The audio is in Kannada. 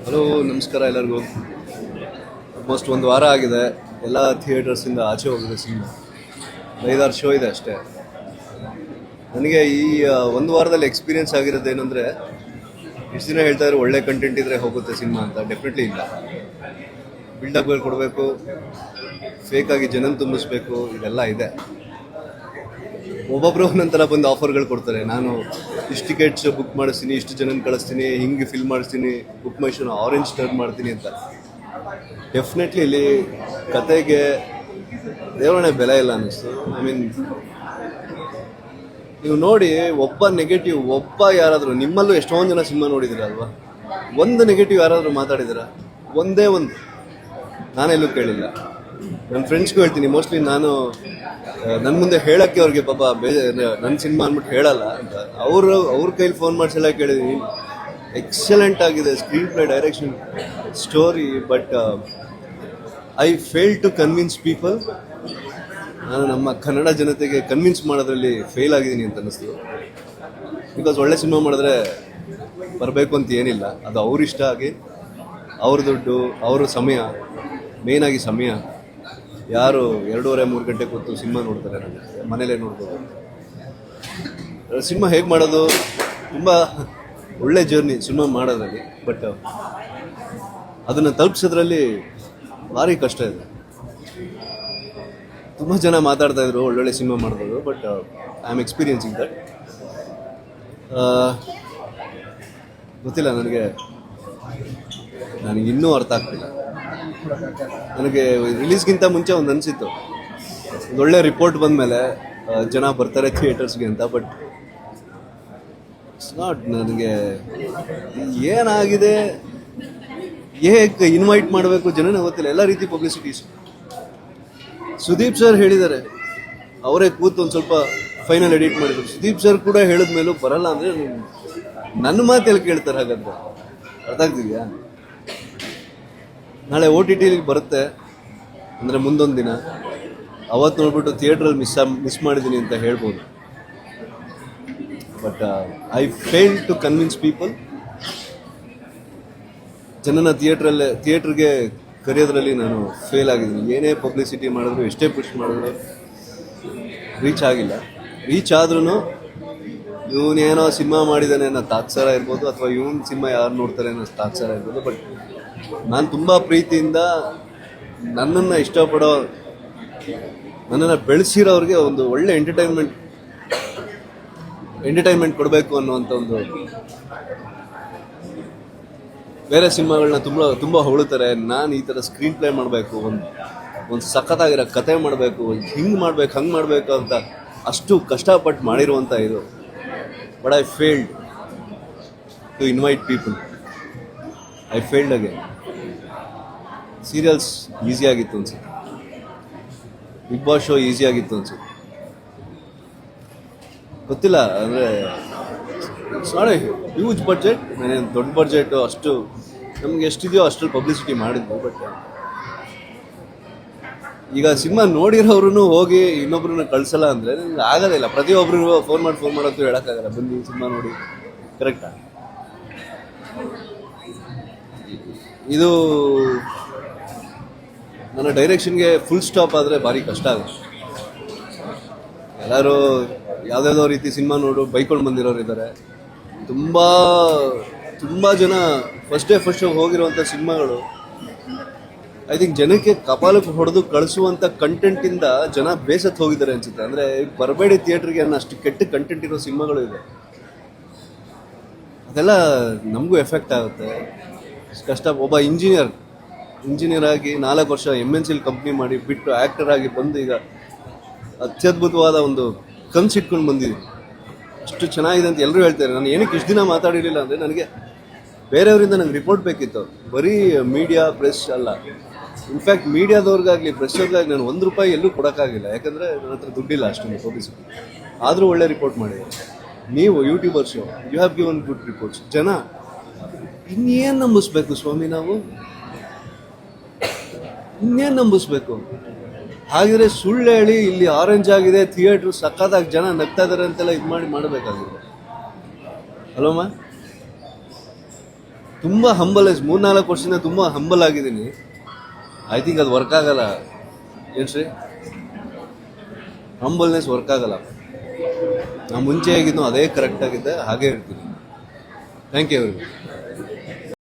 ಹಲೋ, ನಮಸ್ಕಾರ ಎಲ್ಲರಿಗೂ. ಆಲ್ಮೋಸ್ಟ್ ಒಂದು ವಾರ ಆಗಿದೆ ಎಲ್ಲ ಥಿಯೇಟರ್ಸಿಂದ ಆಚೆ ಹೋಗಿದೆ ಸಿನಿಮಾ. 5-6 ಶೋ ಇದೆ ಅಷ್ಟೇ. ನನಗೆ ಈ ಒಂದು ವಾರದಲ್ಲಿ ಎಕ್ಸ್ಪೀರಿಯನ್ಸ್ ಆಗಿರೋದು ಏನಂದರೆ, ಇಷ್ಟು ದಿನ ಹೇಳ್ತಾ ಇದ್ರು ಒಳ್ಳೆ ಕಂಟೆಂಟ್ ಇದ್ದರೆ ಹೋಗುತ್ತೆ ಸಿನಿಮಾ ಅಂತ. ಡೆಫಿನೆಟ್ಲಿ ಇಲ್ಲ. ಬಿಲ್ಡಪ್ಗಳು ಕೊಡಬೇಕು, ಫೇಕಾಗಿ ಜನನ ತುಂಬಿಸ್ಬೇಕು, ಇದೆಲ್ಲ ಇದೆ. ಒಬ್ಬೊಬ್ಬರು ಒಂದೊಂಥರ ಬಂದು ಆಫರ್ಗಳು ಕೊಡ್ತಾರೆ. ನಾನು ಇಷ್ಟು ಟಿಕೆಟ್ಸ್ ಬುಕ್ ಮಾಡಿಸ್ತೀನಿ, ಇಷ್ಟು ಜನನ ಕಳಿಸ್ತೀನಿ, ಹಿಂಗೆ ಫಿಲ್ ಮಾಡಿಸ್ತೀನಿ, ಬುಕ್ ಮೈ ಶೋನ ಆರೆಂಜ್ ಟರ್ನ್ ಮಾಡ್ತೀನಿ ಅಂತ. ಡೆಫಿನೆಟ್ಲಿ ಇಲ್ಲಿ ಕತೆಗೆ ದೇವರಣೆ ಬೆಲೆ ಇಲ್ಲ ಅನ್ನಿಸ್ತು. ಐ ಮೀನ್, ನೀವು ನೋಡಿ, ಒಬ್ಬ ನೆಗೆಟಿವ್, ಯಾರಾದರೂ ನಿಮ್ಮಲ್ಲೂ ಎಷ್ಟೊಂದು ಜನ ಸಿನಿಮಾ ನೋಡಿದ್ದೀರ ಅಲ್ವಾ, ಒಂದು ನೆಗೆಟಿವ್ ಯಾರಾದರೂ ಮಾತಾಡಿದ್ದೀರಾ? ಒಂದೇ ಒಂದು ನಾನೆಲ್ಲೂ ಕೇಳಿಲ್ಲ. ನನ್ನ ಫ್ರೆಂಡ್ಸ್ಗೂ ಹೇಳ್ತೀನಿ, ಮೋಸ್ಟ್ಲಿ ನಾನು ನನ್ನ ಮುಂದೆ ಹೇಳೋಕ್ಕೆ ಅವ್ರಿಗೆ ಪಾಪ ನನ್ನ ಸಿನಿಮಾ ಅಂದ್ಬಿಟ್ಟು ಹೇಳಲ್ಲ ಅಂತ. ಅವ್ರ ಕೈಲಿ ಫೋನ್ ಮಾಡಿಸೆಲ್ಲ ಕೇಳಿದ್ದೀನಿ. ಎಕ್ಸಲೆಂಟ್ ಆಗಿದೆ screen play, direction, story. But I fail to convince people. ನಾನು ನಮ್ಮ ಕನ್ನಡ ಜನತೆಗೆ ಕನ್ವಿನ್ಸ್ ಮಾಡೋದ್ರಲ್ಲಿ ಫೇಲ್ ಆಗಿದ್ದೀನಿ ಅಂತ ಅನ್ನಿಸ್ತು. ಬಿಕಾಸ್ ಒಳ್ಳೆ ಸಿನಿಮಾ ಮಾಡಿದ್ರೆ ಬರಬೇಕು ಅಂತ ಏನಿಲ್ಲ, ಅದು ಅವ್ರ ಇಷ್ಟ ಆಗಿ, ಅವ್ರ ದುಡ್ಡು, ಅವ್ರ ಸಮಯ, ಮೇಯ್ನಾಗಿ ಸಮಯ. ಯಾರು 2.5-3 ಗಂಟೆ ಕೂತು ಸಿನಿಮಾ ನೋಡ್ತಾರೆ? ನನಗೆ ಮನೇಲೇ ನೋಡ್ಬೋದು. ಸಿನಿಮಾ ಹೇಗೆ ಮಾಡೋದು ತುಂಬ ಒಳ್ಳೆ ಜರ್ನಿ ಸಿನಿಮಾ ಮಾಡೋದ್ರಲ್ಲಿ. ಬಟ್ ಅದನ್ನು ತಲುಪಿಸೋದ್ರಲ್ಲಿ ಭಾರಿ ಕಷ್ಟ ಇದೆ. ತುಂಬ ಜನ ಮಾತಾಡ್ತಾ ಇದ್ರು ಒಳ್ಳೊಳ್ಳೆ ಸಿನಿಮಾ ಮಾಡ್ಬೋದು. But I am experiencing that. ಗೊತ್ತಿಲ್ಲ, ನನಗೆ ಇನ್ನೂ ಅರ್ಥ ಆಗ್ತಿಲ್ಲ. ನನಗೆ ರಿಲೀಸ್ಗಿಂತ ಮುಂಚೆ ಒಂದು ಅನಿಸಿತ್ತು, ಒಂದೊಳ್ಳೆ ರಿಪೋರ್ಟ್ ಬಂದಮೇಲೆ ಜನ ಬರ್ತಾರೆ ಥಿಯೇಟರ್ಸ್ಗೆ ಅಂತ. But it's not. ನನಗೆ ಏನಾಗಿದೆ, ಹೇಗೆ ಇನ್ವೈಟ್ ಮಾಡಬೇಕು ಜನನೇ ಗೊತ್ತಿಲ್ಲ. ಎಲ್ಲ ರೀತಿ ಪಬ್ಲಿಸಿಟೀಸ್. ಸುದೀಪ್ ಸರ್ ಹೇಳಿದ್ದಾರೆ, ಅವರೇ ಕೂತು ಒಂದು ಸ್ವಲ್ಪ ಫೈನಲ್ ಎಡಿಟ್ ಮಾಡಿದ್ರು. ಸುದೀಪ್ ಸರ್ ಕೂಡ ಹೇಳಿದ ಮೇಲೂ ಬರಲ್ಲ ಅಂದರೆ ನನ್ನ ಮಾತೆಲ್ಲಿ ಕೇಳ್ತಾರೆ? ಹಾಗಾದ್ರೆ ಅರ್ಥ ಆಗ್ತಿದೆಯಾ? ನಾಳೆ OTT ಬರುತ್ತೆ ಅಂದರೆ ಮುಂದೊಂದು ದಿನ, ಅವತ್ತು ನೋಡ್ಬಿಟ್ಟು ಥಿಯೇಟ್ರಲ್ಲಿ ಮಿಸ್ ಮಾಡಿದ್ದೀನಿ ಅಂತ ಹೇಳ್ಬೋದು. But I fail to convince people. ಜನನ ಥಿಯೇಟ್ರಿಗೆ ಕರೆಯೋದ್ರಲ್ಲಿ ನಾನು ಫೇಲ್ ಆಗಿದ್ದೀನಿ. ಏನೇ ಪಬ್ಲಿಸಿಟಿ ಮಾಡಿದ್ರು, ಎಷ್ಟೇ ಪುಷ್ ಮಾಡಿದ್ರು ರೀಚ್ ಆಗಿಲ್ಲ. ರೀಚ್ ಆದ್ರೂ ಇವನೇನೋ ಸಿನಿಮಾ ಮಾಡಿದ್ದಾನೆ ಅನ್ನೋ ತಾತ್ಸಾರ ಇರ್ಬೋದು, ಅಥವಾ ಇವನ್ ಸಿನಿಮಾ ಯಾರು ನೋಡ್ತಾರೆ ಅನ್ನೋ ತಾತ್ಸಾರ ಇರ್ಬೋದು. ಬಟ್ ನಾನು ತುಂಬ ಪ್ರೀತಿಯಿಂದ ನನ್ನನ್ನು ಇಷ್ಟಪಡೋ, ನನ್ನನ್ನು ಬೆಳೆಸಿರೋರಿಗೆ ಒಂದು ಒಳ್ಳೆ ಎಂಟರ್ಟೈನ್ಮೆಂಟ್ ಕೊಡಬೇಕು ಅನ್ನುವಂಥ ಒಂದು. ಬೇರೆ ಸಿನಿಮಾಗಳನ್ನ ತುಂಬ ಹೊಗಳುತ್ತಾರೆ, ನಾನು ಈ ಥರ ಸ್ಕ್ರೀನ್ ಪ್ಲೇ ಮಾಡಬೇಕು, ಒಂದು ಸಖತ್ತಾಗಿರೋ ಕತೆ ಮಾಡಬೇಕು, ಹಿಂಗೆ ಮಾಡಬೇಕು, ಹಂಗೆ ಮಾಡಬೇಕು ಅಂತ ಅಷ್ಟು ಕಷ್ಟಪಟ್ಟು ಮಾಡಿರುವಂಥ ಇದು. But I failed to invite people. I failed again. Serials ಈಸಿಯಾಗಿತ್ತು ಅನ್ಸುತ್ತೆ, ಬಿಗ್ ಬಾಸ್ ಶೋ ಈಸಿಯಾಗಿತ್ತು ಅನ್ಸುತ್ತೆ, ಗೊತ್ತಿಲ್ಲ. ಅಂದರೆ it's not a huge budget. ನಾನೇನು ದೊಡ್ಡ ಬಡ್ಜೆಟು ಅಷ್ಟು ನಮ್ಗೆ ಎಷ್ಟಿದೆಯೋ ಅಷ್ಟರಲ್ಲಿ ಪಬ್ಲಿಸಿಟಿ ಮಾಡಿದ್ವಿ. ಬಟ್ ಈಗ ಸಿನಿಮಾ ನೋಡಿರೋರು ಹೋಗಿ ಇನ್ನೊಬ್ರನ್ನ ಕಳ್ಸಲ್ಲ ಅಂದರೆ ನನಗೆ ಆಗೋದಿಲ್ಲ. ಪ್ರತಿಯೊಬ್ಬರಿಗೂ ಫೋನ್ ಮಾಡೋದು ಹೇಳೋಕ್ಕಾಗಲ್ಲ, ಬನ್ನಿ ಸಿನಿಮಾ ನೋಡಿ. ಕರೆಕ್ಟಾ? ಇದು ನನ್ನ ಡೈರೆಕ್ಷನ್ಗೆ ಫುಲ್ ಸ್ಟಾಪ್ ಆದರೆ ಭಾರಿ ಕಷ್ಟ ಆಗುತ್ತೆ. ಎಲ್ಲರೂ ಯಾವುದ್ಯಾವುದೋ ರೀತಿ ಸಿನಿಮಾ ನೋಡು ಬೈಕೊಂಡು ಬಂದಿರೋರು ಇದ್ದಾರೆ. ತುಂಬ ಜನ ಫಸ್ಟ್ ಶೋ ಹೋಗಿರುವಂಥ ಸಿನಿಮಾಗಳು ಐ ಥಿಂಕ್ ಜನಕ್ಕೆ ಕಪಾಲಕ್ಕೆ ಹೊಡೆದು ಕಳಿಸುವಂಥ ಕಂಟೆಂಟಿಂದ ಜನ ಬೇಸತ್ತು ಹೋಗಿದ್ದಾರೆ ಅನ್ಸುತ್ತೆ. ಅಂದರೆ ಬರಬೇಡಿ ಥಿಯೇಟ್ರಿಗೆ ಅನ್ನೋ ಅಷ್ಟು ಕೆಟ್ಟ ಕಂಟೆಂಟ್ ಇರೋ ಸಿನಿಮಾಗಳು ಇದೆ. ಅದೆಲ್ಲ ನಮಗೂ ಎಫೆಕ್ಟ್ ಆಗುತ್ತೆ. ಕಷ್ಟ. ಒಬ್ಬ ಇಂಜಿನಿಯರ್ ಆಗಿ 4 ವರ್ಷ MNC ಕಂಪ್ನಿ ಮಾಡಿ ಬಿಟ್ಟು ಆ್ಯಕ್ಟರ್ ಆಗಿ ಬಂದು ಈಗ ಅತ್ಯದ್ಭುತವಾದ ಒಂದು ಕನ್ಸು ಇಟ್ಕೊಂಡು ಬಂದಿದ್ದೀನಿ. ಅಷ್ಟು ಚೆನ್ನಾಗಿದೆ ಅಂತ ಎಲ್ಲರೂ ಹೇಳ್ತಾರೆ. ನಾನು ಏನಕ್ಕೆ ಇಷ್ಟು ದಿನ ಮಾತಾಡಿರಲಿಲ್ಲ ಅಂದರೆ, ನನಗೆ ಬೇರೆಯವರಿಂದ ನಂಗೆ ರಿಪೋರ್ಟ್ ಬೇಕಿತ್ತು. ಬರೀ ಮೀಡಿಯಾ, ಪ್ರೆಸ್ ಅಲ್ಲ. ಇನ್ಫ್ಯಾಕ್ಟ್ ಮೀಡಿಯಾದವ್ರಿಗಾಗಲಿ ಪ್ರೆಸ್ಸವ್ರಿಗಾಗಲಿ ನಾನು ₹1 ಎಲ್ಲೂ ಕೊಡೋಕ್ಕಾಗಿಲ್ಲ. ಯಾಕಂದರೆ ನನ್ನ ಹತ್ರ ದುಡ್ಡಿಲ್ಲ ಅಷ್ಟೊಂದು ಪಬ್ಲಿಸಿಟಿ. ಆದರೂ ಒಳ್ಳೆ ರಿಪೋರ್ಟ್ ಮಾಡಿದ್ದಾರೆ. ನೀವು YouTubers, you have given good reports. ಜನ ಇನ್ನೇನು ನಂಬಿಸ್ಬೇಕು ಸ್ವಾಮಿ? ನಾವು ಇನ್ನೇನು ನಂಬಿಸ್ಬೇಕು? ಹಾಗಿದ್ರೆ ಸುಳ್ಳು ಹೇಳಿ ಇಲ್ಲಿ ಆರೆಂಜ್ ಆಗಿದೆ, ಥಿಯೇಟ್ರು ಸಕ್ಕತ್ತಾಗಿ ಜನ ನಗ್ತಾ ಇದ್ದಾರೆ ಅಂತೆಲ್ಲ ಇದು ಮಾಡಬೇಕಾಗಿದೆ. ಅಲ್ವಮ್ಮ? ತುಂಬ ಹಂಬಲ್ 3-4 ವರ್ಷದಿಂದ ತುಂಬ ಹಂಬಲ್ ಆಗಿದ್ದೀನಿ. ಐ ಥಿಂಕ್ ಅದು ವರ್ಕ್ ಆಗಲ್ಲ. ಏನು ಶ್ರೀ, ಹಂಬಲ್ನೆಸ್ ವರ್ಕ್ ಆಗಲ್ಲ. ನಾನು ಮುಂಚೆ ಆಗಿದ್ದು ಅದೇ ಕರೆಕ್ಟ್ ಆಗಿದ್ದೆ, ಹಾಗೇ ಇರ್ತೀನಿ. Thank you every.